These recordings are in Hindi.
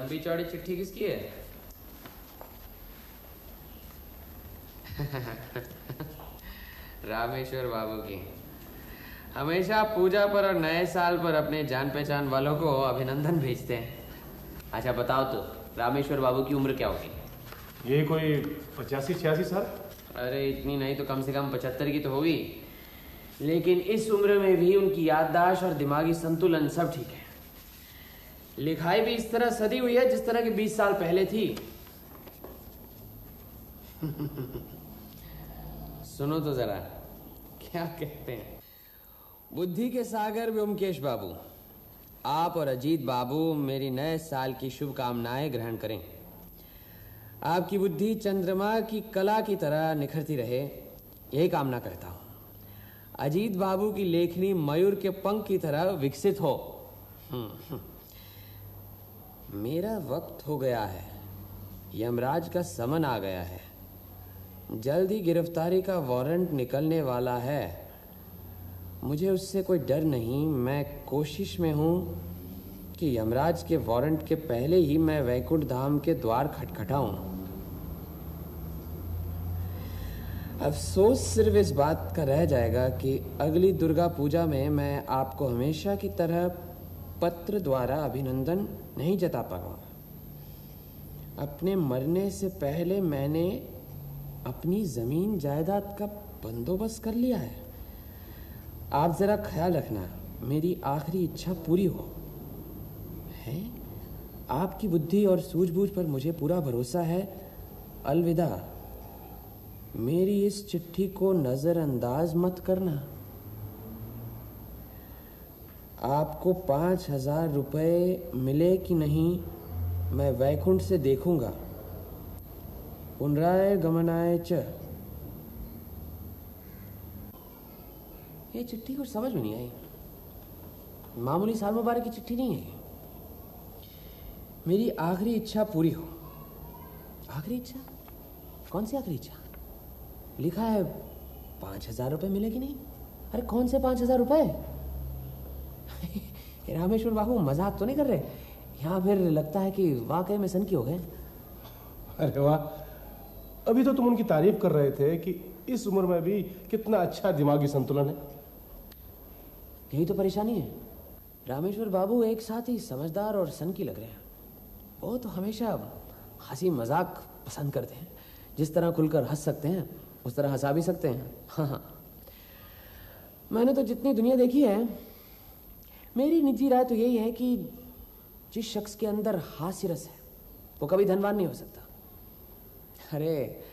लंबी चौड़ी चिट्ठी किसकी है? रामेश्वर बाबू की। हमेशा पूजा पर और नए साल पर अपने जान पहचान वालों को अभिनंदन भेजते हैं। अच्छा बताओ तो, रामेश्वर बाबू की उम्र क्या होगी? ये कोई 85-86 साल। अरे इतनी नहीं तो कम से कम 75 की तो होगी। लेकिन इस उम्र में भी उनकी याददाश्त और दिमागी संतुलन सब ठीक है। लिखाई भी इस तरह सदी हुई है जिस तरह की 20 साल पहले थी। सुनो तो जरा क्या कहते हैं। बुद्धि के सागर व्योमकेश बाबू, आप और अजीत बाबू मेरी नए साल की शुभकामनाएं ग्रहण करें। आपकी बुद्धि चंद्रमा की कला की तरह निखरती रहे, यही कामना करता हूं। अजीत बाबू की लेखनी मयूर के पंख की तरह विकसित हो। मेरा वक्त हो गया है, यमराज का समन आ गया है। जल्द ही गिरफ्तारी का वारंट निकलने वाला है। मुझे उससे कोई डर नहीं। मैं कोशिश में हूं कि यमराज के वारंट के पहले ही मैं वैकुंठ धाम के द्वार खटखटाऊं। अफसोस सिर्फ इस बात का रह जाएगा कि अगली दुर्गा पूजा में मैं आपको हमेशा की तरह पत्र द्वारा अभिनंदन नहीं जता पाऊंगा। अपने मरने से पहले मैंने अपनी जमीन जायदाद का बंदोबस्त कर लिया है। आप जरा ख्याल रखना, मेरी आखिरी इच्छा पूरी हो। है आपकी बुद्धि और सूझबूझ पर मुझे पूरा भरोसा है। अलविदा। मेरी इस चिट्ठी को नजरअंदाज मत करना। आपको 5,000 रुपये मिले कि नहीं मैं वैकुंठ से देखूंगा। पुनराय गमनाय च। ये चिट्ठी कुछ समझ में नहीं आई। मामूली साल मुबारक की चिट्ठी नहीं है। मेरी आखिरी इच्छा पूरी हो। आखिरी इच्छा? कौन सी आखिरी इच्छा? लिखा है 5,000 रुपये मिले कि नहीं। अरे कौन से 5,000 रुपये? रामेश्वर बाबू मजाक तो नहीं कर रहे? यहाँ फिर लगता है कि वाकई में सनकी हो गए। अरे वाह, अभी तो तुम उनकी तारीफ कर रहे थे कि इस उम्र में भी कितना अच्छा दिमागी संतुलन है। यही तो परेशानी है। रामेश्वर बाबू एक साथ ही समझदार और सनकी लग रहे हैं। वो तो हमेशा हंसी मजाक पसंद करते हैं। जिस तरह खुलकर हंस सकते हैं उस तरह हंसा भी सकते हैं। हाँ, मैंने तो जितनी दुनिया देखी है, मेरी निजी राय तो यही है कि जिस शख्स के अंदर हास्य रस है वो कभी धनवान नहीं हो सकता। अरे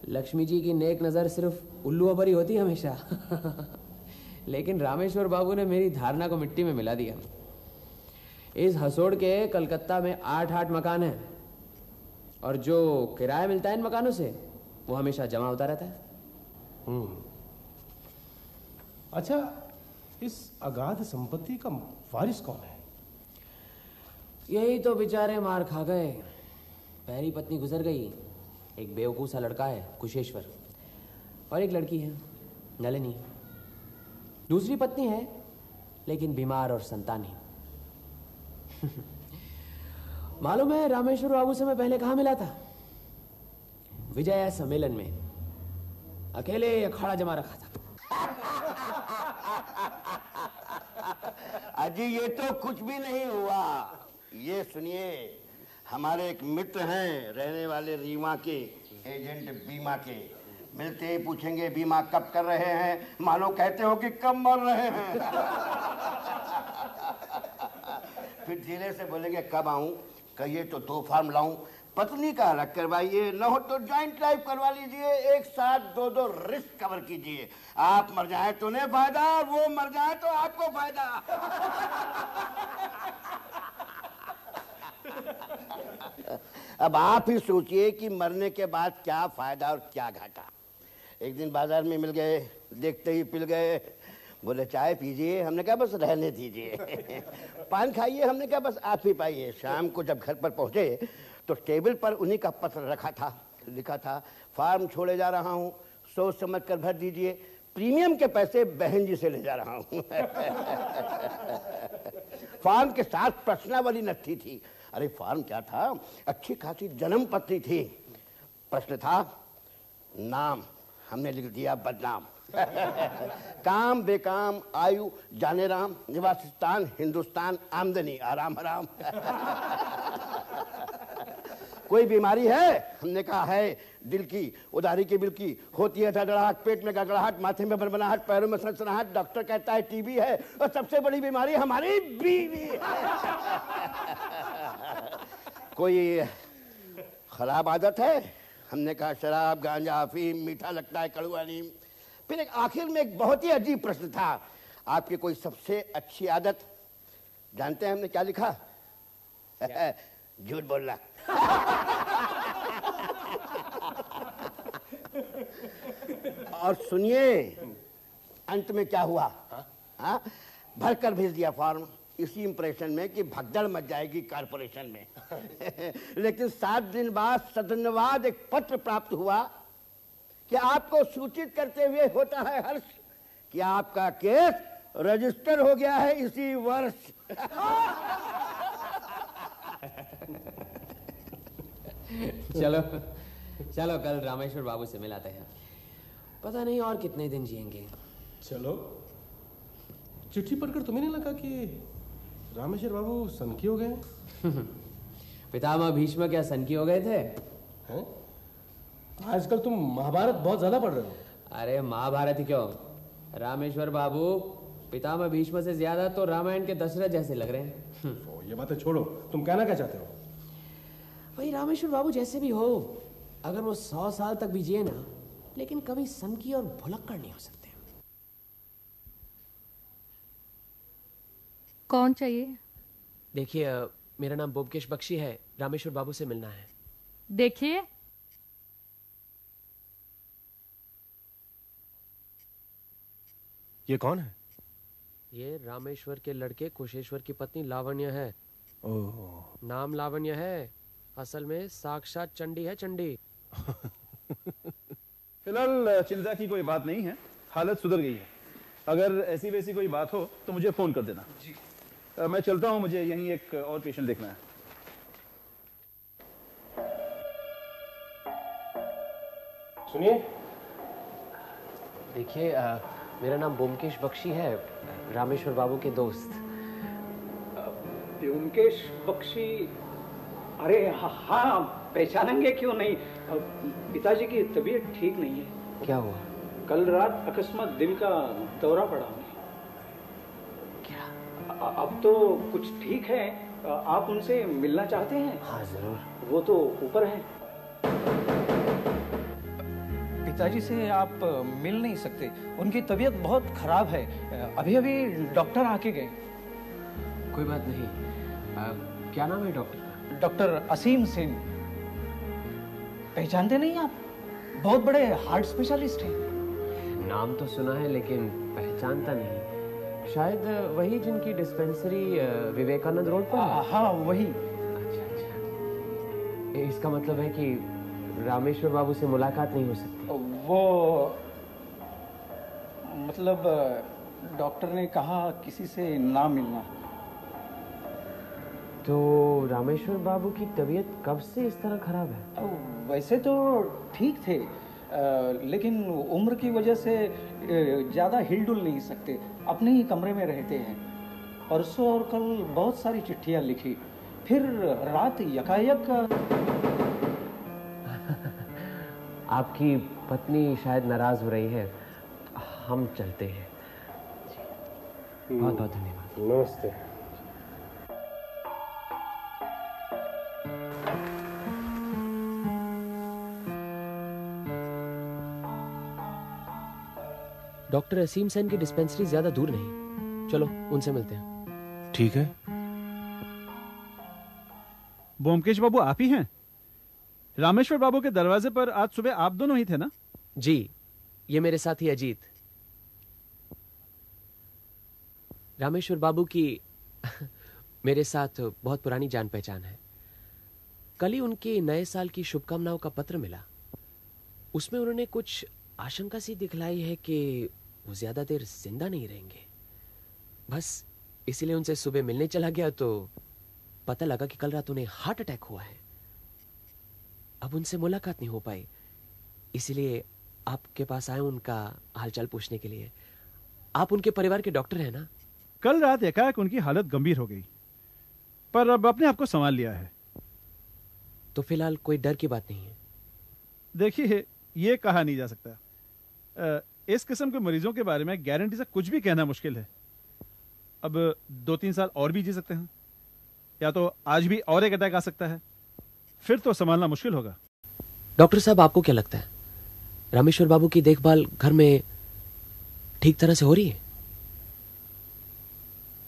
लक्ष्मी जी की नेक नज़र सिर्फ उल्लुओं पर ही होती है हमेशा। लेकिन रामेश्वर बाबू ने मेरी धारणा को मिट्टी में मिला दिया। इस हसोड़ के कलकत्ता में 8 मकान हैं और जो किराया मिलता है इन मकानों से वो हमेशा जमा होता रहता है। अच्छा, इस अगाध संपत्ति का वारिस कौन है? यही तो बेचारे मार खा गए। पहली पत्नी गुजर गई। एक बेवकूफ़ सा लड़का है कुशेश्वर, और एक लड़की है नलिनी। दूसरी पत्नी है लेकिन बीमार और संतानहीन। मालूम है रामेश्वर बाबू से मैं पहले कहाँ मिला था? विजया सम्मेलन में। अकेले अखाड़ा जमा रखा था। अजी ये तो कुछ भी नहीं हुआ। ये सुनिए, हमारे एक मित्र हैं रहने वाले रीवा के, एजेंट बीमा के। मिलते ही पूछेंगे बीमा कब कर रहे हैं, मानो कहते हो कि कब मर रहे हैं। फिर धीरे से बोलेंगे कब आऊं, कहिए तो 2 फॉर्म लाऊं, पत्नी का अलग करवाइए, न हो तो ज्वाइंट लाइफ करवा लीजिए, एक साथ 2 रिस्क कवर कीजिए। आप मर जाए तो उन्हें फायदा, वो मर जाए तो आपको फायदा। अब आप ही सोचिए कि मरने के बाद क्या फायदा और क्या घाटा। एक दिन बाजार में मिल गए, देखते ही पिल गए। बोले चाय पीजिए, हमने कहा बस रहने दीजिए। पान खाइए, हमने कहा बस आप ही पाइए। शाम को जब घर पर पहुंचे तो टेबल पर उन्हीं का पत्र रखा था। लिखा था फार्म छोड़े जा रहा हूँ, सोच समझ कर भर दीजिए, प्रीमियम के पैसे बहन जी से ले जा रहा हूँ। फार्म के साथ प्रश्नावली नथी थी। अरे फॉर्म क्या था, अच्छी खासी जन्म पत्री थी। प्रश्न था नाम, हमने लिख दिया बदनाम। काम बेकाम, आयु जाने राम, निवास स्थान हिंदुस्तान, आमदनी आराम हराम। कोई बीमारी है, हमने कहा है दिल की, उधारी की बिल की, होती है धड़धड़ाहट, पेट में गड़गड़ाहट, माथे में भनभनाहट, पैरों में सनसनाहट, डॉक्टर कहता है टीबी है, और सबसे बड़ी बीमारी हमारी बीवी है। कोई खराब आदत है, हमने कहा शराब गांजा अफीम, मीठा लगता है कड़वा नीम। फिर एक आखिर में एक बहुत ही अजीब प्रश्न था, आपकी कोई सबसे अच्छी आदत? जानते हैं हमने क्या लिखा? झूठ बोलना। और सुनिए अंत में क्या हुआ, हाँ? भरकर भेज दिया फॉर्म इसी इंप्रेशन में कि भगदड़ मच जाएगी कारपोरेशन में। लेकिन 7 दिन बाद सदनवाद एक पत्र प्राप्त हुआ कि आपको सूचित करते हुए होता है हर्ष कि आपका केस रजिस्टर हो गया है इसी वर्ष। चलो चलो कल रामेश्वर बाबू से मिलाते हैं, पता नहीं और कितने दिन जिएंगे। चलो, चिट्ठी पढ़कर तुम्हें नहीं लगा कि रामेश्वर बाबू सनकी हो गए? पितामह भीष्म क्या सनकी हो गए थे? हैं? आजकल तुम महाभारत बहुत ज्यादा पढ़ रहे हो। अरे महाभारत ही क्यों, रामेश्वर बाबू पितामह भीष्म से ज्यादा तो रामायण के दशरथ जैसे लग रहे हैं। तो ये बातें छोड़ो, तुम कहना क्या चाहते हो? भाई रामेश्वर बाबू जैसे भी हो, अगर वो 100 साल तक भी जिए ना, लेकिन कभी सनकी और भुलक्कड़ नहीं हो सकते। कौन चाहिए? देखिए मेरा नाम ब्योमकेश बख्शी है, रामेश्वर बाबू से मिलना है। देखिए ये कौन है? ये रामेश्वर के लड़के कुशेश्वर की पत्नी लावण्य है। ओह। नाम लावण्य है, असल में साक्षात चंडी है, चंडी। फिलहाल चिंता की कोई बात नहीं है, हालत सुधर गई है। अगर ऐसी वैसी कोई बात हो तो मुझे फोन कर देना जी। मैं चलता हूं, मुझे यहीं एक और पेशेंट देखना है। सुनिए, देखिए मेरा नाम ब्योमकेश बख्शी है, रामेश्वर बाबू के दोस्त। ब्योमकेश बख्शी? अरे हाँ, पहचानेंगे क्यों नहीं। पिताजी की तबीयत ठीक नहीं है। क्या हुआ? कल रात अकस्मात दिल का दौरा पड़ा उन्हें। क्या? अब तो कुछ ठीक है, आप उनसे मिलना चाहते हैं? हाँ जरूर। वो तो ऊपर है। पिताजी से आप मिल नहीं सकते, उनकी तबीयत बहुत खराब है। अभी अभी डॉक्टर आके गए। कोई बात नहीं। क्या नाम है डॉक्टर का? डॉक्टर असीम सिंह। पहचानते नहीं आप? बहुत बड़े हार्ट स्पेशलिस्ट हैं। नाम तो सुना है लेकिन पहचानता नहीं। शायद वही जिनकी डिस्पेंसरी विवेकानंद रोड पर है? हाँ वही। अच्छा अच्छा, इसका मतलब है कि रामेश्वर बाबू से मुलाकात नहीं हो सकती? वो मतलब डॉक्टर ने कहा किसी से ना मिलना। तो रामेश्वर बाबू की तबीयत कब से इस तरह खराब है? वैसे तो ठीक थे, लेकिन उम्र की वजह से ज़्यादा हिलडुल नहीं सकते, अपने ही कमरे में रहते हैं। परसों और कल बहुत सारी चिट्ठियाँ लिखी, फिर रात यकायक। आपकी पत्नी शायद नाराज हो रही है, हम चलते हैं। बहुत बहुत धन्यवाद। नमस्ते। डॉक्टर असीम सेन की डिस्पेंसरी ज्यादा दूर नहीं, चलो उनसे मिलते हैं। ठीक है। ब्योमकेश बाबू आप ही हैं? रामेश्वर बाबू के दरवाजे पर आज सुबह आप दोनों ही थे ना? जी, ये मेरे साथी अजीत। रामेश्वर बाबू की मेरे साथ बहुत पुरानी जान पहचान है। कल ही उनके नए साल की शुभकामनाओं का पत्र मिला। उसमें उन्होंने कुछ आशंका सी दिखलाई है कि वो ज्यादा देर जिंदा नहीं रहेंगे। बस इसीलिए उनसे सुबह मिलने चला गया तो पता लगा कि कल रात उन्हें हार्ट अटैक हुआ है। अब उनसे मुलाकात नहीं हो पाई, इसीलिए आपके पास आए उनका हालचाल पूछने के लिए। आप उनके परिवार के डॉक्टर हैं ना? कल रात एकाएक उनकी हालत गंभीर हो गई, पर अब अपने आप को संभाल लिया है। तो फिलहाल कोई डर की बात नहीं है? देखिए, ये कहा नहीं जा सकता। इस किस्म के मरीजों के बारे में गारंटी से कुछ भी कहना मुश्किल है। अब 2-3 साल और भी जी सकते हैं, या तो आज भी और एक अटैक आ सकता है, फिर तो संभालना मुश्किल होगा। डॉक्टर साहब, आपको क्या लगता है रामेश्वर बाबू की देखभाल घर में ठीक तरह से हो रही है?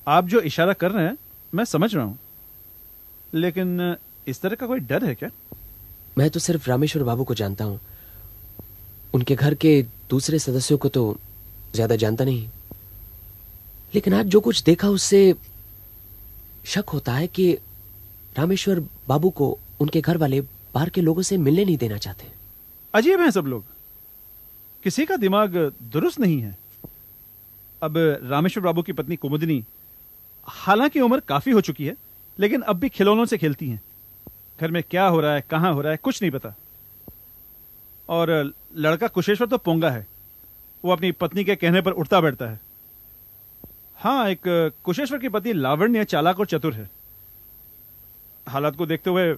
आप जो इशारा कर रहे हैं मैं समझ रहा हूं, लेकिन इस तरह का कोई डर है क्या? मैं तो सिर्फ रामेश्वर बाबू को जानता हूं, उनके घर के दूसरे सदस्यों को तो ज्यादा जानता नहीं। लेकिन आज जो कुछ देखा उससे शक होता है कि रामेश्वर बाबू को उनके घर वाले बाहर के लोगों से मिलने नहीं देना चाहते। अजीब हैं सब लोग, किसी का दिमाग दुरुस्त नहीं है। अब रामेश्वर बाबू की पत्नी कुमुदिनी, हालांकि उम्र काफी हो चुकी है, लेकिन अब भी खिलौनों से खेलती हैं। घर में क्या हो रहा है, कहां हो रहा है, कुछ नहीं पता। और लड़का कुशेश्वर तो पोंगा है, वो अपनी पत्नी के कहने पर उठता बैठता है। हाँ, एक कुशेश्वर की पत्नी लावण्य चालाक और चतुर है। हालात को देखते हुए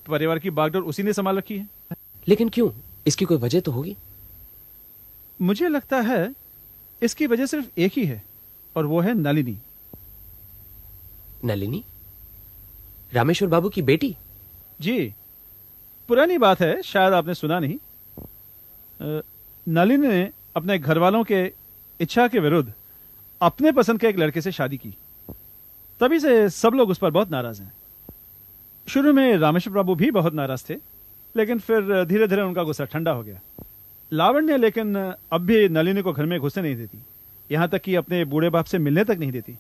परिवार की बागडोर उसी ने संभाल रखी है। लेकिन क्यों? इसकी कोई वजह तो होगी। मुझे लगता है इसकी वजह सिर्फ एक ही है, और वो है नलिनी। नलिनी? रामेश्वर बाबू की बेटी? जी, पुरानी बात है, शायद आपने सुना नहीं। नलिनी ने अपने घर वालों के इच्छा के विरुद्ध अपने पसंद के एक लड़के से शादी की। तभी से सब लोग उस पर बहुत नाराज हैं। शुरू में रामेश्वर बाबू भी बहुत नाराज थे, लेकिन फिर धीरे धीरे उनका गुस्सा ठंडा हो गया। लावण्य लेकिन अब भी नलिनी को घर में घुसने नहीं देती, यहां तक कि अपने बूढ़े बाप से मिलने तक नहीं देती।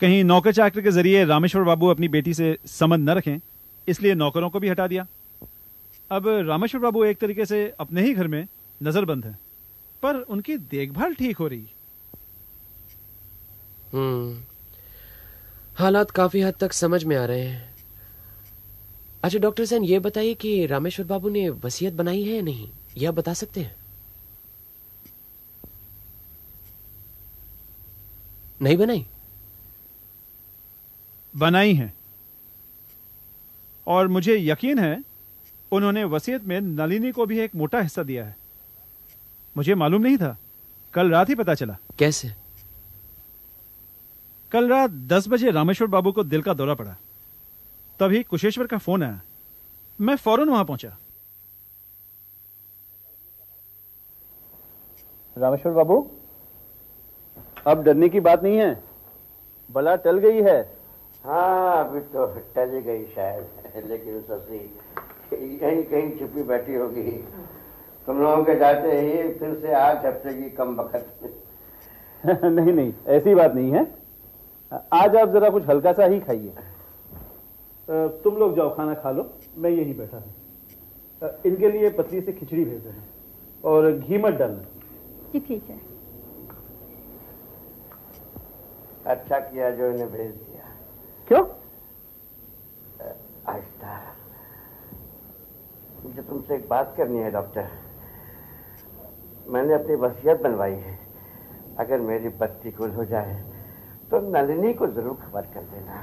कहीं नौकर चाकर के जरिए रामेश्वर बाबू अपनी बेटी से संबंध न रखें, इसलिए नौकरों को भी हटा दिया। अब रामेश्वर बाबू एक तरीके से अपने ही घर में नजरबंद है, पर उनकी देखभाल ठीक हो रही। हालात काफी हद तक समझ में आ रहे हैं। अच्छा डॉक्टर सेन, ये बताइए कि रामेश्वर बाबू ने वसीयत बनाई है या नहीं, यह आप बता सकते हैं? नहीं बनाई? बनाई है, और मुझे यकीन है उन्होंने वसीयत में नलिनी को भी एक मोटा हिस्सा दिया है। मुझे मालूम नहीं था, कल रात ही पता चला। कैसे? कल रात 10 बजे रामेश्वर बाबू को दिल का दौरा पड़ा, तभी कुशेश्वर का फोन आया। मैं फौरन वहां पहुंचा। रामेश्वर बाबू, अब डरने की बात नहीं है, बला टल गई है। हाँ, अभी तो टल गई शायद, लेकिन ससुरी कहीं कहीं छुपी बैठी होगी। तुम लोगों के जाते ही फिर से आग झपटेगी कम वक्त में। नहीं नहीं, ऐसी बात नहीं है। आज आप जरा कुछ हल्का सा ही खाइए। तुम लोग जाओ, खाना खा लो, मैं यहीं बैठा हूं। इनके लिए पतली से खिचड़ी भेज देना, और घी मत डालना। जी ठीक है। अच्छा किया जो इन्हें भेज दिया। क्यों? आहिस्ता, मुझे तुमसे एक बात करनी है डॉक्टर। मैंने अपनी वसीयत बनवाई है, अगर मेरी बत्ती गुल हो जाए तो नलिनी को जरूर खबर कर देना।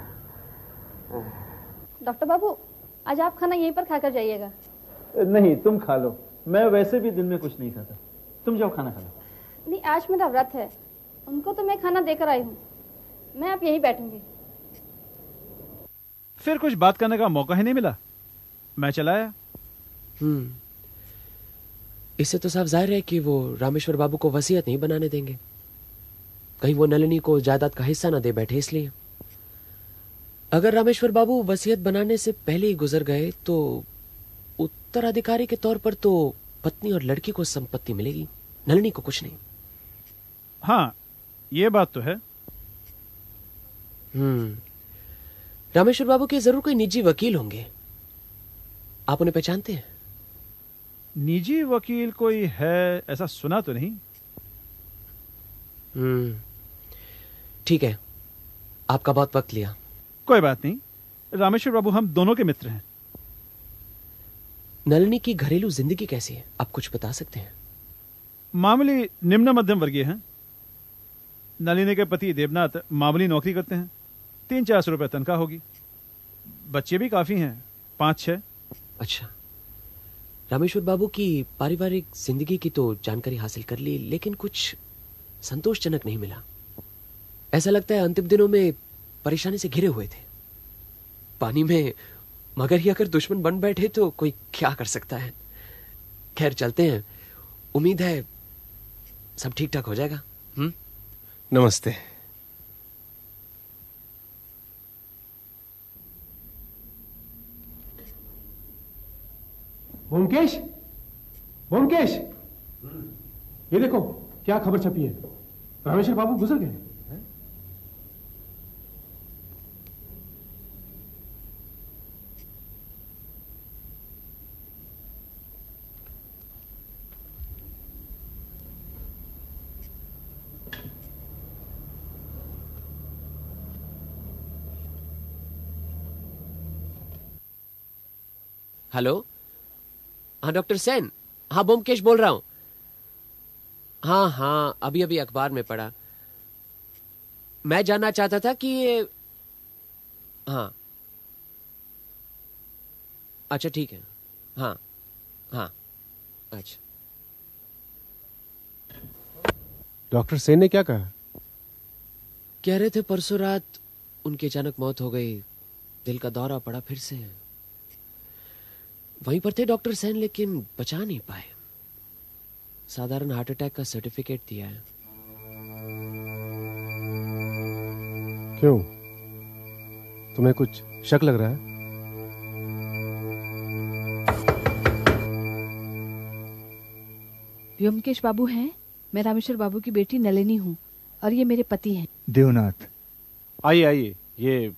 डॉक्टर बाबू, आज आप खाना यहीं पर खाकर जाइएगा। नहीं, तुम खा लो, मैं वैसे भी दिन में कुछ नहीं खाता। तुम जाओ, खाना खा लो। नहीं, आज मेरा व्रत है, उनको तो मैं खाना देकर आई हूँ, मैं अब यहीं बैठूंगी। फिर कुछ बात करने का मौका ही नहीं मिला, मैं चला आया। इससे तो साफ जाहिर है कि वो रामेश्वर बाबू को वसीयत नहीं बनाने देंगे। कहीं वो नलिनी को जायदाद का हिस्सा ना दे बैठे, इसलिए। अगर रामेश्वर बाबू वसीयत बनाने से पहले ही गुजर गए तो उत्तराधिकारी के तौर पर तो पत्नी और लड़की को संपत्ति मिलेगी, नलिनी को कुछ नहीं। हाँ, ये बात तो है। रामेश्वर बाबू के जरूर कोई निजी वकील होंगे, आप उन्हें पहचानते हैं? निजी वकील कोई है ऐसा सुना तो नहीं। ठीक है, आपका बहुत वक्त लिया। कोई बात नहीं, रामेश्वर बाबू हम दोनों के मित्र हैं। नलिनी की घरेलू जिंदगी कैसी है, आप कुछ बता सकते हैं? मामूली निम्न मध्यम वर्गीय हैं। नलिनी के पति देवनाथ मामूली नौकरी करते हैं, 300-400 रुपए तनख्वाह होगी। बच्चे भी काफी हैं, 5-6। अच्छा, रामेश्वर बाबू की पारिवारिक जिंदगी की तो जानकारी हासिल कर ली, लेकिन कुछ संतोषजनक नहीं मिला। ऐसा लगता है अंतिम दिनों में परेशानी से घिरे हुए थे। पानी में मगर ही अगर दुश्मन बन बैठे तो कोई क्या कर सकता है। खैर चलते हैं, उम्मीद है सब ठीक ठाक हो जाएगा। नमस्ते। ब्योमकेश, ब्योमकेश, ये देखो क्या खबर छपी है, रामेश्वर बाबू गुजर गए। हेलो, हाँ डॉक्टर सेन, हाँ ब्योमकेश बोल रहा हूं। हाँ हाँ, अभी अभी अखबार में पढ़ा। मैं जानना चाहता था कि ये, हाँ अच्छा ठीक है, हाँ हाँ अच्छा। डॉक्टर सेन ने क्या कहा? कह रहे थे परसों रात उनकी अचानक मौत हो गई, दिल का दौरा पड़ा फिर से। वहीं पर थे डॉक्टर सेन, लेकिन बचा नहीं पाए। साधारण हार्ट अटैक का सर्टिफिकेट दिया है। क्यों, तुम्हें कुछ शक लग रहा है? ब्योमकेश बाबू हैं? मैं रामेश्वर बाबू की बेटी नलिनी हूँ और ये मेरे पति हैं देवनाथ। आइए आइए, ये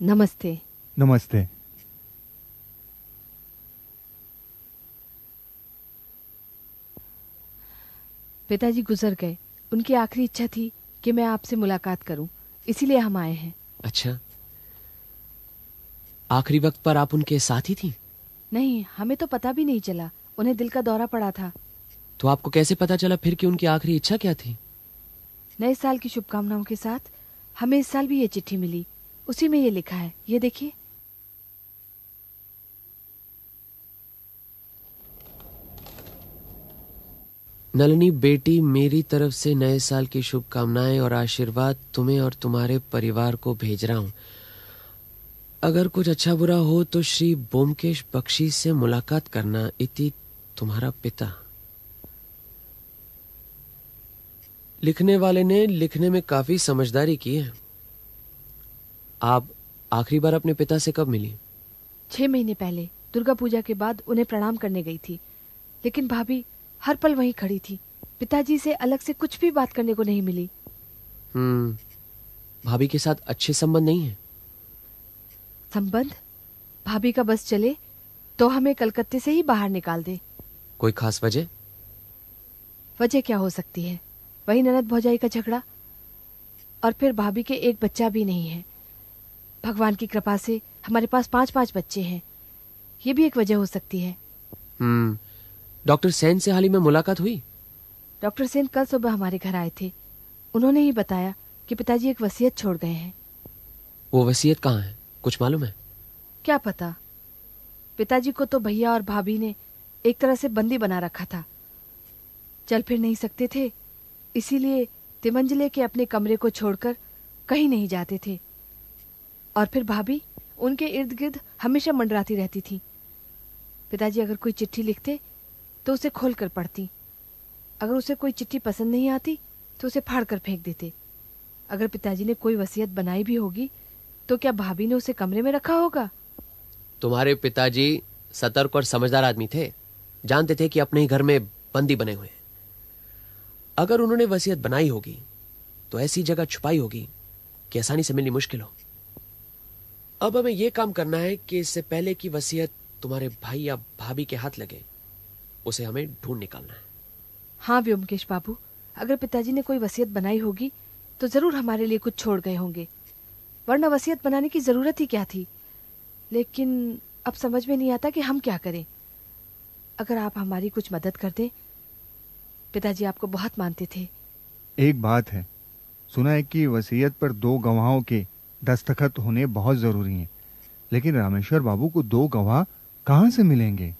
नमस्ते। नमस्ते। पिताजी गुजर गए, उनकी आखिरी इच्छा थी कि मैं आपसे मुलाकात करूं, इसीलिए हम आए हैं। अच्छा, आखिरी वक्त पर आप उनके साथ ही थी? नहीं, हमें तो पता भी नहीं चला, उन्हें दिल का दौरा पड़ा था। तो आपको कैसे पता चला फिर कि उनकी आखिरी इच्छा क्या थी? नए साल की शुभकामनाओं के साथ हमें इस साल भी ये चिट्ठी मिली, उसी में ये लिखा है, ये देखिए। नलिनी बेटी, मेरी तरफ से नए साल की शुभकामनाएं और आशीर्वाद तुम्हें और तुम्हारे परिवार को भेज रहा हूं। अगर कुछ अच्छा बुरा हो तो श्री ब्योमकेश बख्शी से मुलाकात करना। इति तुम्हारा पिता। लिखने वाले ने लिखने में काफी समझदारी की है। आप आखिरी बार अपने पिता से कब मिली? 6 महीने पहले, दुर्गा पूजा के बाद उन्हें प्रणाम करने गई थी, लेकिन भाभी हर पल वहीं खड़ी थी। पिताजी से अलग से कुछ भी बात करने को नहीं मिली। भाभी के साथ अच्छे संबंध नहीं है? संबंध? भाभी का बस चले तो हमें कलकत्ते से ही बाहर निकाल दे। कोई खास वजह? वजह क्या हो सकती है, वही ननद भौजाई का झगड़ा, और फिर भाभी के एक बच्चा भी नहीं है। भगवान की कृपा से हमारे पास 5-5 बच्चे हैं, ये भी एक वजह हो सकती है। डॉक्टर सेन से हाल ही में मुलाकात हुई? डॉक्टर सेन कल सुबह हमारे घर आए थे। उन्होंने ही बताया कि पिताजी एक वसीयत छोड़ गए हैं। वो वसीयत कहाँ है, कुछ मालूम है? क्या पता, पिताजी को तो भैया और भाभी ने एक तरह से बंदी बना रखा था। चल फिर नहीं सकते थे, इसीलिए तिमंजले के अपने कमरे को छोड़कर कहीं नहीं जाते थे। और फिर भाभी उनके इर्द गिर्द हमेशा मंडराती रहती थी। पिताजी अगर कोई चिट्ठी लिखते तो उसे खोलकर पढ़ती। अगर उसे कोई चिट्ठी पसंद नहीं आती तो उसे फाड़कर फेंक देते। अगर पिताजी ने कोई वसीयत बनाई भी होगी तो क्या भाभी ने उसे कमरे में रखा होगा? तुम्हारे पिताजी सतर्क और समझदार आदमी थे, जानते थे कि अपने ही घर में बंदी बने हुए हैं। अगर उन्होंने वसीयत बनाई होगी तो ऐसी जगह छुपाई होगी कि आसानी से मिलनी मुश्किल हो। अब हमें यह काम करना है कि इससे पहले कि वसीयत तुम्हारे भाई या भाभी के हाथ लगे, उसे हमें ढूंढ निकालना है। हाँ व्योमकेश बाबू, अगर पिताजी ने कोई वसीयत बनाई होगी तो जरूर हमारे लिए कुछ छोड़ गए होंगे। वरना वसीयत बनाने की जरूरत ही क्या थी। लेकिन अब समझ में नहीं आता कि हम क्या करें। अगर आप हमारी कुछ मदद कर दें। पिताजी आपको बहुत मानते थे। एक बात है, सुना है कि वसीयत पर 2 गवाहों के दस्तखत होने बहुत जरूरी हैं, लेकिन रामेश्वर बाबू को 2 गवाह कहां से मिलेंगे?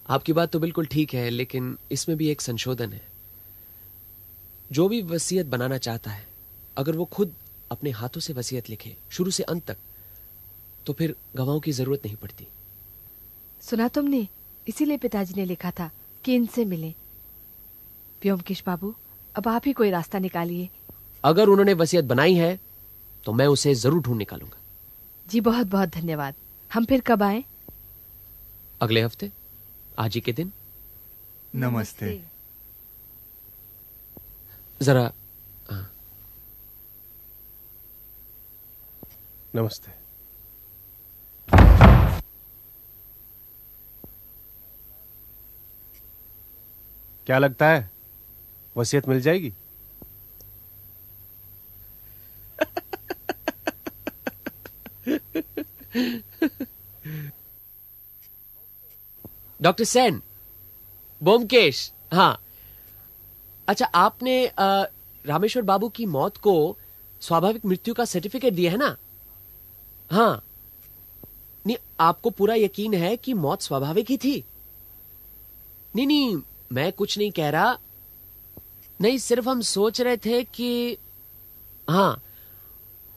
आपकी बात तो बिल्कुल ठीक है, लेकिन इसमें भी एक संशोधन है। जो भी वसीयत बनाना चाहता है, अगर वो खुद अपने हाथों से वसीयत लिखे शुरू से अंत तक, तो फिर गवाहों की जरूरत नहीं पड़ती। सुना तुमने? इसीलिए पिताजी ने लिखा था कि इनसे मिले। व्योमकेश बाबू, अब आप ही कोई रास्ता निकालिए। अगर उन्होंने वसीयत बनाई है तो मैं उसे जरूर ढूंढ निकालूंगा। जी बहुत बहुत धन्यवाद। हम फिर कब आएं? अगले हफ्ते, आज ही के दिन। नमस्ते। जरा नमस्ते। क्या लगता है, वसीयत मिल जाएगी? डॉक्टर सेन, ब्योमकेश, हाँ। अच्छा, आपने रामेश्वर बाबू की मौत को स्वाभाविक मृत्यु का सर्टिफिकेट दिया है ना? हाँ। नहीं, आपको पूरा यकीन है कि मौत स्वाभाविक ही थी? नहीं, मैं कुछ नहीं कह रहा। नहीं, सिर्फ हम सोच रहे थे कि हाँ,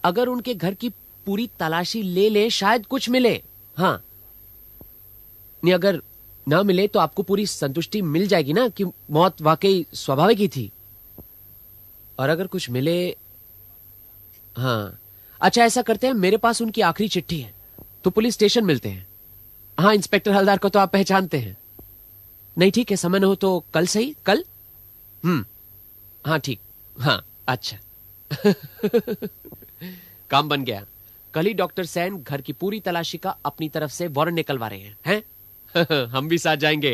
अगर उनके घर की पूरी तलाशी ले ले शायद कुछ मिले। हाँ, नहीं, अगर ना मिले तो आपको पूरी संतुष्टि मिल जाएगी ना कि मौत वाकई स्वाभाविक ही थी। और अगर कुछ मिले, हाँ, अच्छा ऐसा करते हैं, मेरे पास उनकी आखिरी चिट्ठी है, तो पुलिस स्टेशन मिलते हैं। हाँ, इंस्पेक्टर हलदार को तो आप पहचानते हैं। नहीं, ठीक है, समय न हो तो कल सही। कल? हाँ ठीक। हाँ, अच्छा। काम बन गया। कल ही डॉक्टर सेन घर की पूरी तलाशी का अपनी तरफ से वारंट निकलवा रहे हैं? हम भी साथ जाएंगे।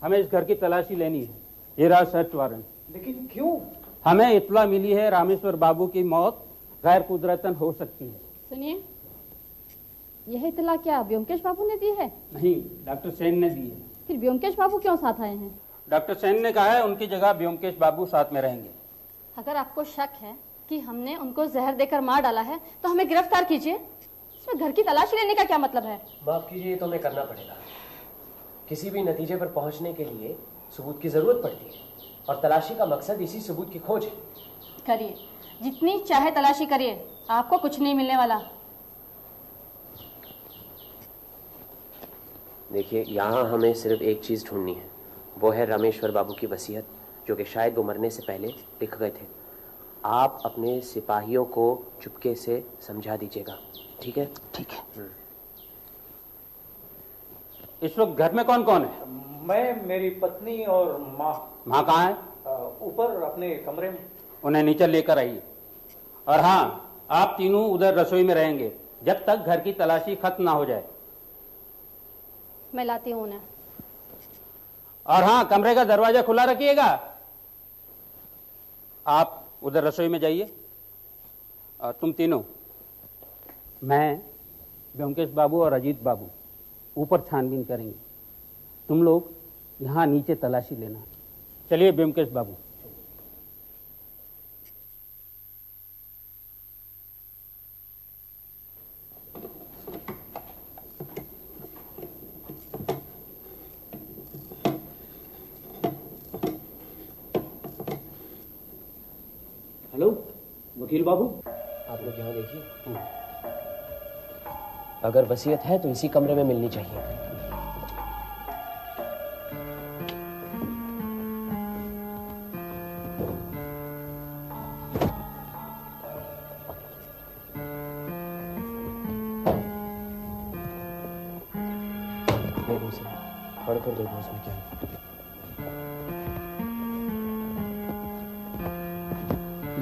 हमें इस घर की तलाशी लेनी है। ये रहा सर्च वारंट। लेकिन क्यों? हमें इत्तला मिली है रामेश्वर बाबू की मौत गैर कुदरतन हो सकती है। सुनिए, यह इत्तला क्या व्योमकेश बाबू ने दी है? नहीं, डॉक्टर सेन ने दी है। फिर व्योमकेश बाबू क्यों साथ आए हैं? डॉक्टर सेन ने कहा है उनकी जगह व्योमकेश बाबू साथ में रहेंगे। अगर आपको शक है कि हमने उनको जहर देकर मार डाला है तो हमें गिरफ्तार कीजिए। इसमें घर की तलाशी लेने का क्या मतलब है? माफ कीजिए, तो हमें करना पड़ेगा। किसी भी नतीजे पर पहुंचने के लिए सबूत की जरूरत पड़ती है, और तलाशी का मकसद इसी सबूत की खोज है। करिए, जितनी चाहे तलाशी करिए, आपको कुछ नहीं मिलने वाला। देखिए, यहाँ हमें सिर्फ एक चीज ढूंढनी है, वो है रामेश्वर बाबू की वसीयत, जो कि शायद वो मरने से पहले लिख गए थे। आप अपने सिपाहियों को चुपके से समझा दीजिएगा, ठीक है? ठीक है। इस वक्त घर में कौन कौन है? मैं, मेरी पत्नी और माँ। माँ कहाँ है? ऊपर अपने कमरे में। उन्हें नीचे लेकर आइए। और हाँ, आप तीनों उधर रसोई में रहेंगे जब तक घर की तलाशी खत्म ना हो जाए। मैं लाती हूँ उन्हें। और हाँ, कमरे का दरवाजा खुला रखिएगा। आप उधर रसोई में जाइए। और तुम तीनों, मैं, व्योमकेश बाबू और अजीत बाबू ऊपर छानबीन करेंगे। तुम लोग यहाँ नीचे तलाशी लेना। चलिए व्योमकेश बाबू। हेलो वकील बाबू, आप लोग यहाँ देखिए। अगर वसीयत है तो इसी कमरे में मिलनी चाहिए। पढ़कर देखो इसमें क्या है।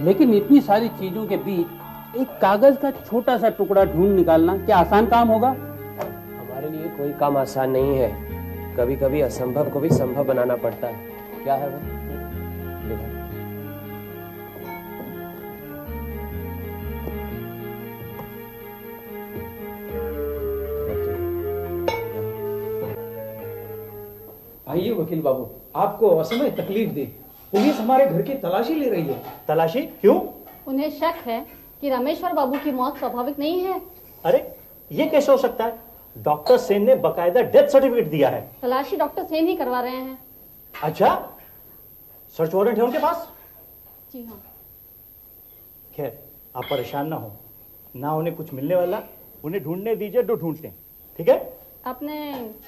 लेकिन इतनी सारी चीजों के बीच एक कागज का छोटा सा टुकड़ा ढूंढ निकालना क्या आसान काम होगा? हमारे लिए कोई काम आसान नहीं है। कभी कभी असंभव को भी संभव बनाना पड़ता है। क्या है वो? आइए वकील बाबू, आपको असमय तकलीफ दी। पुलिस हमारे घर की तलाशी ले रही है। तलाशी क्यों? उन्हें शक है कि रामेश्वर बाबू की मौत स्वाभाविक नहीं है। अरे ये कैसे हो सकता है? डॉक्टर सेन ने बकायदा डेथ सर्टिफिकेट दिया है। तलाशी डॉक्टर सेन ही करवा रहे हैं। अच्छा, सर्च वारंट है उनके पास? जी हाँ। खैर, आप परेशान ना हो, ना उन्हें कुछ मिलने वाला, उन्हें ढूंढने दीजिए जो ढूंढते हैं, ठीक है? आपने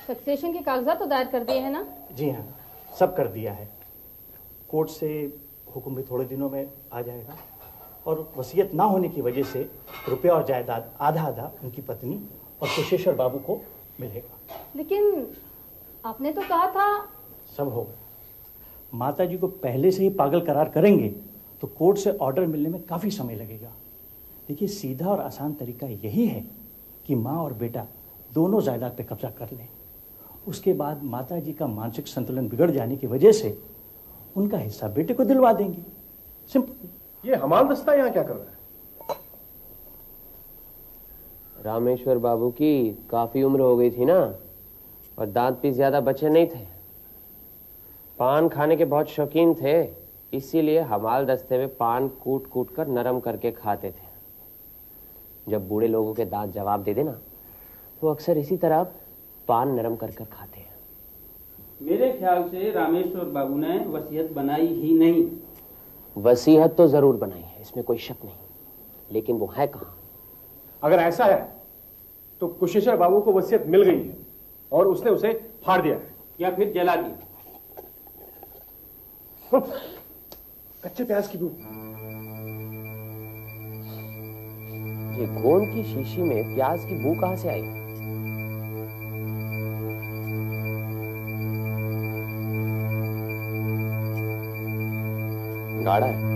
सक्सेशन के कागजात तो दायर कर दिए हैं ना? जी हाँ, सब कर दिया है। कोर्ट से हुक्म भी थोड़े दिनों में आ जाएगा और वसीयत ना होने की वजह से रुपया और जायदाद आधा आधा उनकी पत्नी और कुशेश्वर बाबू को मिलेगा। लेकिन आपने तो कहा था। सब होगा। माता जी को पहले से ही पागल करार करेंगे तो कोर्ट से ऑर्डर मिलने में काफी समय लगेगा। देखिए, सीधा और आसान तरीका यही है कि माँ और बेटा दोनों जायदाद पे कब्जा कर लें। उसके बाद माता जी का मानसिक संतुलन बिगड़ जाने की वजह से उनका हिस्सा बेटे को दिलवा देंगे। सिंपल। ये हमाल दस्ता यहाँ क्या कर रहा है? रामेश्वर बाबू की काफी उम्र हो गई थी ना, और दांत भी ज्यादा बचे नहीं थे। पान खाने के बहुत शौकीन थे, इसीलिए हमाल दस्ते में पान कूट कूट कर नरम करके खाते थे। जब बूढ़े लोगों के दांत जवाब दे देना तो अक्सर इसी तरह पान नरम कर कर खाते हैं। मेरे ख्याल से रामेश्वर बाबू ने वसीयत बनाई ही नहीं। वसीयत तो जरूर बनाई है, इसमें कोई शक नहीं, लेकिन वो है कहाँ? अगर ऐसा है तो कुशेश्वर बाबू को वसीयत मिल गई है और उसने उसे फाड़ दिया है या फिर जला दिया। कच्चे प्याज की बू। ये गोंद की शीशी में प्याज की बू कहां से आई? गाढ़ा है।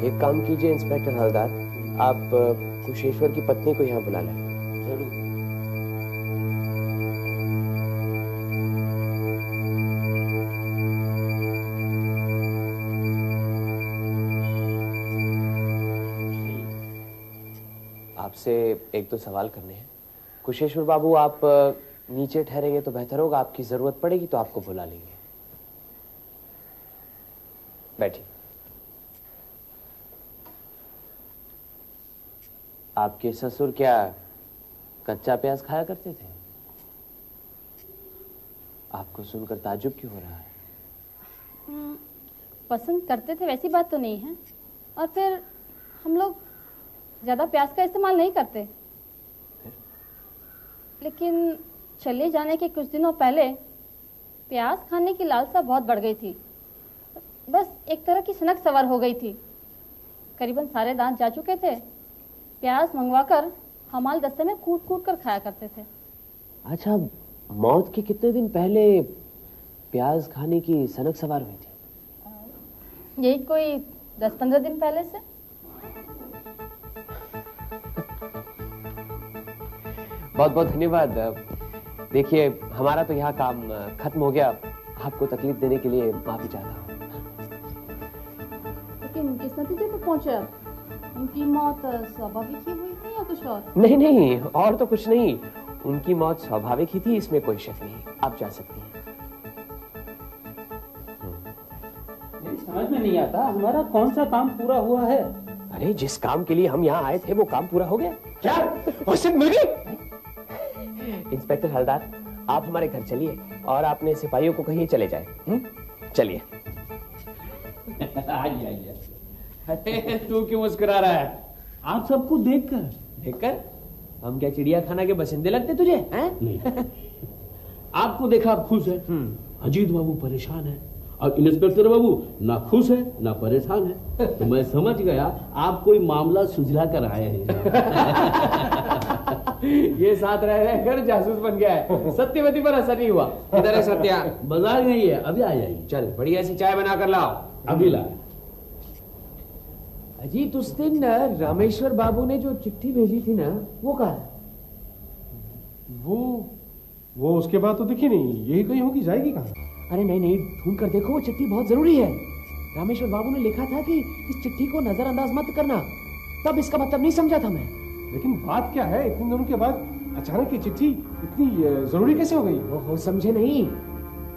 एक काम कीजिए इंस्पेक्टर हलदार, आप कुशेश्वर की पत्नी को यहाँ बुला लें। जरूर। आपसे एक दो सवाल करने हैं। कुशेश्वर बाबू, आप नीचे ठहरेंगे तो बेहतर होगा, आपकी जरूरत पड़ेगी तो आपको बुला लेंगे। बैठिए। आपके ससुर क्या कच्चा प्याज खाया करते थे? आपको सुनकर ताज्जुब क्यों हो रहा है? पसंद करते थे वैसी बात तो नहीं है, और फिर हम लोग ज्यादा प्याज का इस्तेमाल नहीं करते। लेकिन चले जाने के कुछ दिनों पहले प्याज खाने की लालसा बहुत बढ़ गई थी। बस एक तरह की सनक सवार हो गई थी। करीबन सारे दांत जा चुके थे। प्याज मंगवाकर हमाल दस्ते में कूट कूट कर खाया करते थे। अच्छा, मौत के कितने दिन पहले प्याज खाने की सनक सवार हुई थी? यही कोई 10-15 दिन पहले से। बहुत बहुत धन्यवाद। देखिए, हमारा तो यहाँ काम खत्म हो गया। आपको तकलीफ देने के लिए माफी चाहता हूँ। लेकिन किस नतीजे पर पहुंचे आप? उनकी मौत स्वाभाविक ही हुई थी या कुछ और? नहीं नहीं, और तो कुछ नहीं। उनकी मौत स्वाभाविक ही थी, इसमें कोई शक नहीं। आप जा सकती हैं। मेरी समझ में नहीं आता, हमारा कौन सा काम पूरा हुआ है? अरे, जिस काम के लिए हम यहाँ आए थे वो काम पूरा हो गया। क्या वसीयत मिल गई? इंस्पेक्टर हलदार, आप हमारे घर चलिए और अपने सिपाहियों को कहिए चले जाए। चलिए। आइए आइए। अरे तू क्यों मुस्कुरा रहा है? आप सबको देखकर हम क्या चिड़िया खाना के बसिंदे लगते तुझे? नहीं। आपको देखा आप खुश है। अजीत बाबू परेशान है और इंस्पेक्टर बाबू ना खुश है ना परेशान है। तो मैं समझ गया आप कोई मामला सुलझा कर आए हैं। ये साथ रह रहकर जासूस बन गया है। सत्यवती पर असर नहीं हुआ। इधर है सत्या। बाजार गई है, अभी आ जाएगी। चल बढ़िया सी चाय बना कर लाओ। अभी ला। अजीत, उस दिन रामेश्वर बाबू ने जो चिट्ठी भेजी थी ना, वो कहाँ है? वो उसके बाद तो दिखी नहीं, यही कहीं होगी, जाएगी कहाँ? अरे नहीं नहीं, ढूंढ कर देखो, वो चिट्ठी बहुत जरूरी है। रामेश्वर बाबू ने लिखा था कि इस चिट्ठी को नजरअंदाज मत करना, तब इसका मतलब नहीं समझा था मैं। लेकिन बात क्या है, इतने दिनों के बाद अचानक ये चिट्ठी इतनी जरूरी कैसे हो गई? वो समझे नहीं,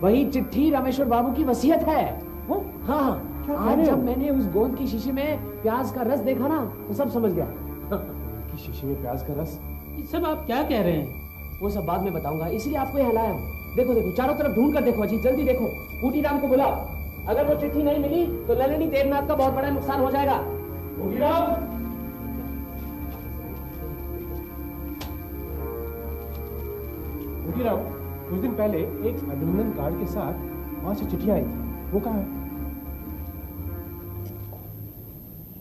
वही चिट्ठी रामेश्वर बाबू की वसीयत है। हाँ, आज जब मैंने उस गोंद की शीशी में प्याज का रस देखा ना, तो सब समझ गया। की शीशी में प्याज का रस? ये सब आप क्या कह रहे हैं? वो सब बाद में बताऊंगा, इसलिए आपको यहाँ लाया हूँ। देखो देखो, चारों तरफ ढूंढ कर देखो अजीत, जल्दी देखो। बूटी राम को बुलाओ, अगर वो चिट्ठी नहीं मिली तो ललनी देवनाथ का बहुत बड़ा नुकसान हो जाएगा। बूटी राम, बूटी राम, कुछ दिन पहले एक अभिनंदन कार्ड के साथ 5 चिट्ठियां आई थी, वो कहाँ है?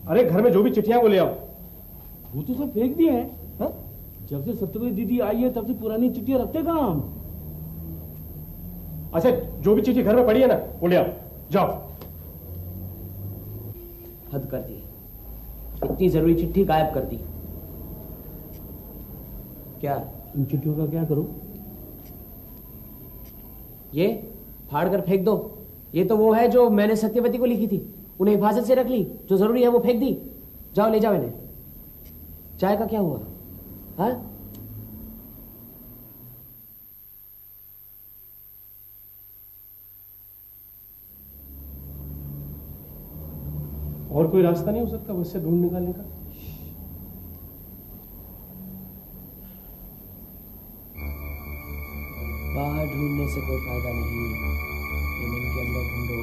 अरे घर में जो भी चिट्ठियां वो ले आओ। वो तो सब फेंक दिए हैं। जब से सत्यवती दीदी आई है तब से पुरानी चिट्ठियां रखते कहाँ हम? अच्छा, जो भी चिट्ठी घर में पड़ी है ना, वो ले आओ, जाओ। हद कर दी, इतनी जरूरी चिट्ठी गायब कर दी। क्या इन चिट्ठियों का क्या करूं? ये फाड़ कर फेंक दो। ये तो वो है जो मैंने सत्यवती को लिखी थी, उन्हें हिफाजत से रख ली। जो जरूरी है वो फेंक दी। जाओ ले जाओ इन्हें। चाय का क्या हुआ? हाँ? और कोई रास्ता नहीं हो सकता उससे ढूंढ निकालने का? बाहर ढूंढने से कोई फायदा नहीं, ये मन के अंदर ढूंढो।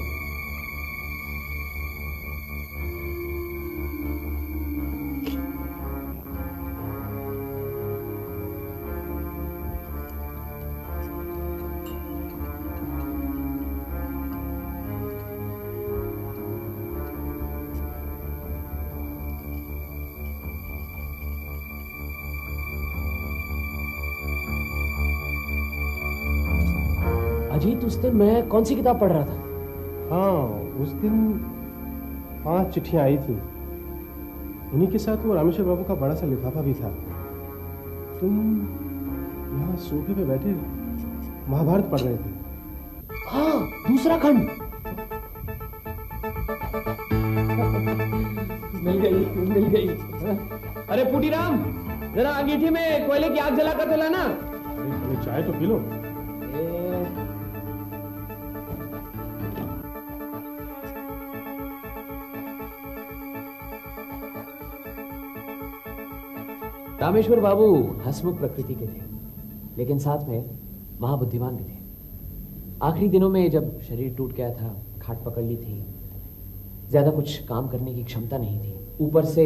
अजीत, उस दिन मैं कौन सी किताब पढ़ रहा था? हाँ, उस दिन 5 चिट्ठियां आई थी, उन्हीं के साथ वो रामेश्वर बाबू का बड़ा सा लिफाफा भी था। तुम यहाँ सोफे पे बैठे महाभारत पढ़ रहे थे। हाँ, दूसरा खंड। मिल गई। अरे पुटीराम, जरा अंगीठी में कोयले की आग जला कर तो लाना। अरे चाय तो पी लो। रामेश्वर बाबू हंसमुख प्रकृति के थे, लेकिन साथ में महाबुद्धिमान भी थे। आखिरी दिनों में जब शरीर टूट गया था, खाट पकड़ ली थी, ज्यादा कुछ काम करने की क्षमता नहीं थी, ऊपर से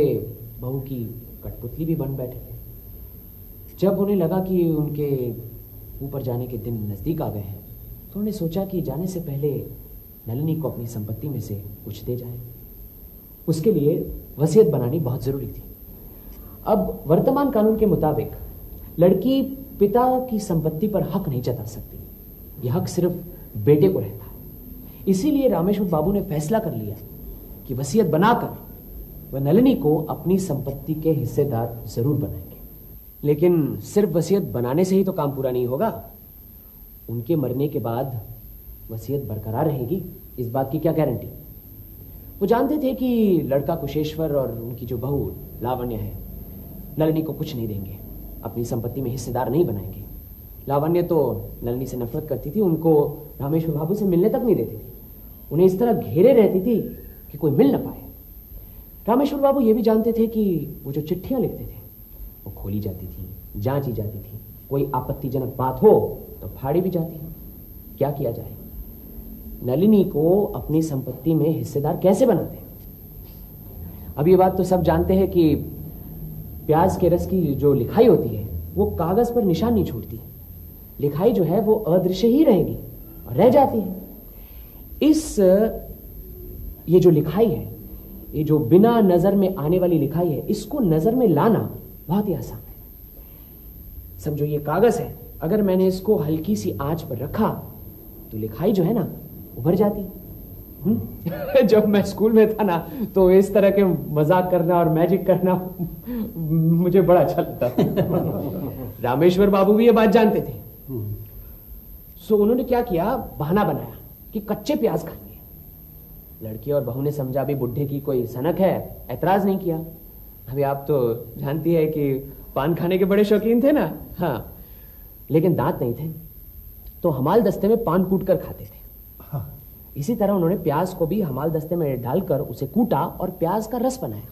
बहू की कठपुतली भी बन बैठे थे। जब उन्हें लगा कि उनके ऊपर जाने के दिन नजदीक आ गए हैं, तो उन्होंने सोचा कि जाने से पहले नलिनी को अपनी संपत्ति में से कुछ दे जाए। उसके लिए वसीयत बनानी बहुत जरूरी थी। अब वर्तमान कानून के मुताबिक लड़की पिता की संपत्ति पर हक नहीं जता सकती। यह हक सिर्फ बेटे को रहता है। इसीलिए रामेश्वर बाबू ने फैसला कर लिया कि वसीयत बनाकर वह नलिनी को अपनी संपत्ति के हिस्सेदार जरूर बनाएंगे। लेकिन सिर्फ वसीयत बनाने से ही तो काम पूरा नहीं होगा। उनके मरने के बाद वसीयत बरकरार रहेगी, इस बात की क्या गारंटी? वो जानते थे कि लड़का कुशेश्वर और उनकी जो बहू लावण्य है, नलिनी को कुछ नहीं देंगे, अपनी संपत्ति में हिस्सेदार नहीं बनाएंगे। लावण्य तो नलिनी से नफरत करती थी, उनको रामेश्वर बाबू से मिलने तक नहीं देती थी, उन्हें इस तरह घेरे रहती थी कि कोई मिल ना पाए। रामेश्वर बाबू ये भी जानते थे कि वो जो चिट्ठियां लिखते थे वो खोली जाती थी, जांची जाती थी, कोई आपत्तिजनक बात हो तो फाड़ी भी जाती है। क्या किया जाए? नलिनी को अपनी संपत्ति में हिस्सेदार कैसे बनाते? अब ये बात तो सब जानते हैं कि प्याज के रस की जो लिखाई होती है वो कागज पर निशान नहीं छोड़ती। लिखाई जो है वो अदृश्य ही रहेगी और रह जाती है। ये जो लिखाई है, ये जो बिना नजर में आने वाली लिखाई है, इसको नजर में लाना बहुत ही आसान है। समझो ये कागज है, अगर मैंने इसको हल्की सी आंच पर रखा तो लिखाई जो है ना उभर जाती है। जब मैं स्कूल में था ना, तो इस तरह के मजाक करना और मैजिक करना मुझे बड़ा अच्छा लगता था। रामेश्वर बाबू भी ये बात जानते थे। सो उन्होंने क्या किया, बहाना बनाया कि कच्चे प्याज खाएंगे। लड़की और बहू ने समझा भी बुढ़े की कोई सनक है, ऐतराज नहीं किया। अभी आप तो जानती है कि पान खाने के बड़े शौकीन थे ना। हाँ, लेकिन दांत नहीं थे तो हमाल दस्ते में पान कूट कर खाते थे। हाँ। इसी तरह उन्होंने प्याज को भी हमाल दस्ते में डालकर उसे कूटा और प्याज का रस बनाया।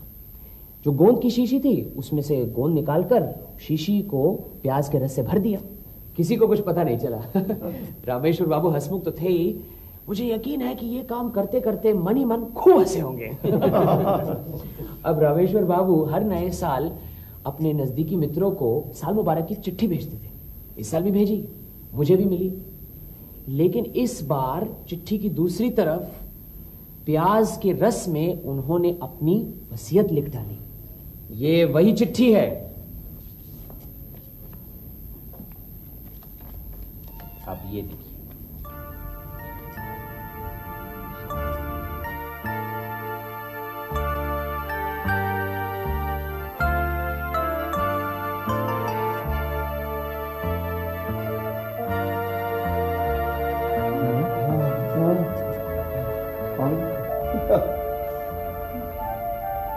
जो गोंद की शीशी थी उसमें से गोंद निकालकर शीशी को प्याज के रस से भर दिया। किसी को कुछ पता नहीं चला। रामेश्वर बाबू हंसमुख तो थे ही, मुझे यकीन है कि ये काम करते करते मन ही मन खूब हंसे होंगे। अब रामेश्वर बाबू हर नए साल अपने नजदीकी मित्रों को साल मुबारक की चिट्ठी भेजते थे। इस साल भी भेजी, मुझे भी मिली। लेकिन इस बार चिट्ठी की दूसरी तरफ प्याज के रस में उन्होंने अपनी वसीयत लिख डाली। ये वही चिट्ठी है। अब ये देखिए।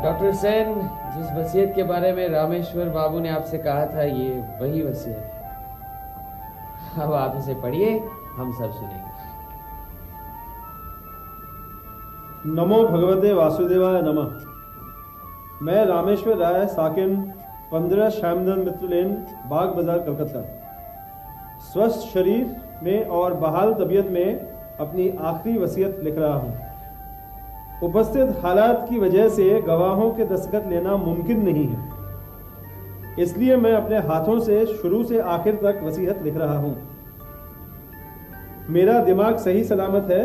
डॉक्टर सेन, जिस वसीयत के बारे में रामेश्वर बाबू ने आपसे कहा था, ये वही वसीयत है। अब आप इसे पढ़िए, हम सब सुनेंगे। नमो भगवते वासुदेवाय नमः। मैं रामेश्वर राय साकिन 15 श्यामदन मित्र लेन, बाग बाजार, कलकत्ता, स्वस्थ शरीर में और बहाल तबीयत में अपनी आखिरी वसीयत लिख रहा हूँ। उपस्थित हालात की वजह से गवाहों के दस्तखत लेना मुमकिन नहीं है, इसलिए मैं अपने हाथों से शुरू से आखिर तक वसीयत लिख रहा हूं। मेरा दिमाग सही सलामत है,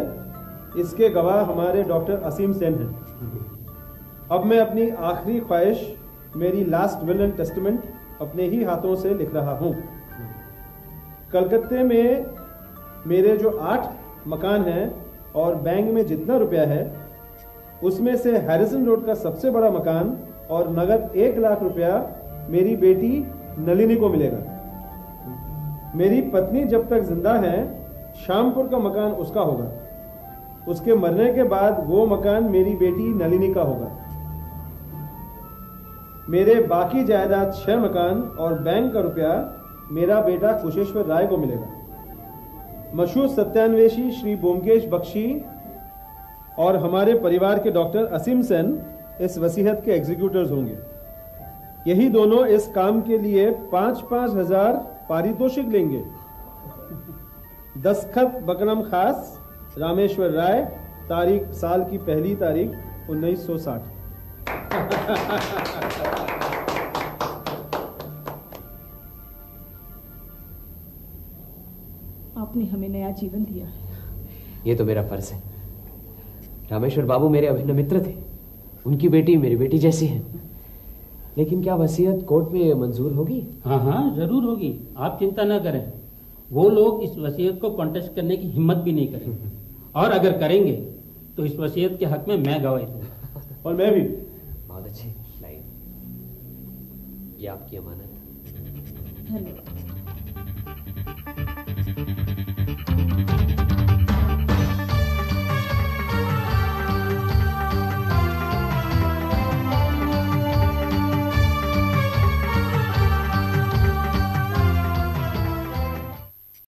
इसके गवाह हमारे डॉक्टर असीम सेन हैं। अब मैं अपनी आखिरी ख्वाहिश, मेरी लास्ट विल एंड टेस्टामेंट, अपने ही हाथों से लिख रहा हूं। कलकत्ते में मेरे जो 8 मकान हैं और बैंक में जितना रुपया है, उसमें से हैरिसन रोड का सबसे बड़ा मकान और नगद 1 लाख रुपया मेरी बेटी नलिनी को मिलेगा। मेरी पत्नी जब तक जिंदा है, शामपुर का मकान उसका होगा। उसके मरने के बाद वो मकान मेरी बेटी नलिनी का होगा। मेरे बाकी जायदाद 6 मकान और बैंक का रुपया मेरा बेटा कुशेश्वर राय को मिलेगा। मशहूर सत्यान्वेषी श्री ब्योमकेश बख्शी और हमारे परिवार के डॉक्टर असीम सेन इस वसीयत के एग्जीक्यूटर्स होंगे। यही दोनों इस काम के लिए 5-5 हजार पारितोषिक लेंगे। दस्तखत बकरम खास, रामेश्वर राय, तारीख साल की पहली तारीख 1960। आपने हमें नया जीवन दिया। ये तो मेरा फर्ज है। रामेश्वर बाबू मेरे अभिन्न मित्र थे, उनकी बेटी मेरी बेटी जैसी है। लेकिन क्या वसीयत कोर्ट में मंजूर होगी? हाँ हाँ, जरूर होगी, आप चिंता ना करें। वो लोग इस वसीयत को कॉन्टेस्ट करने की हिम्मत भी नहीं करेंगे, और अगर करेंगे तो इस वसीयत के हक में मैं गवाही दूंगा। और मैं भी। बहुत अच्छी लाइन, ये आपकी अमानत। धन्यवाद।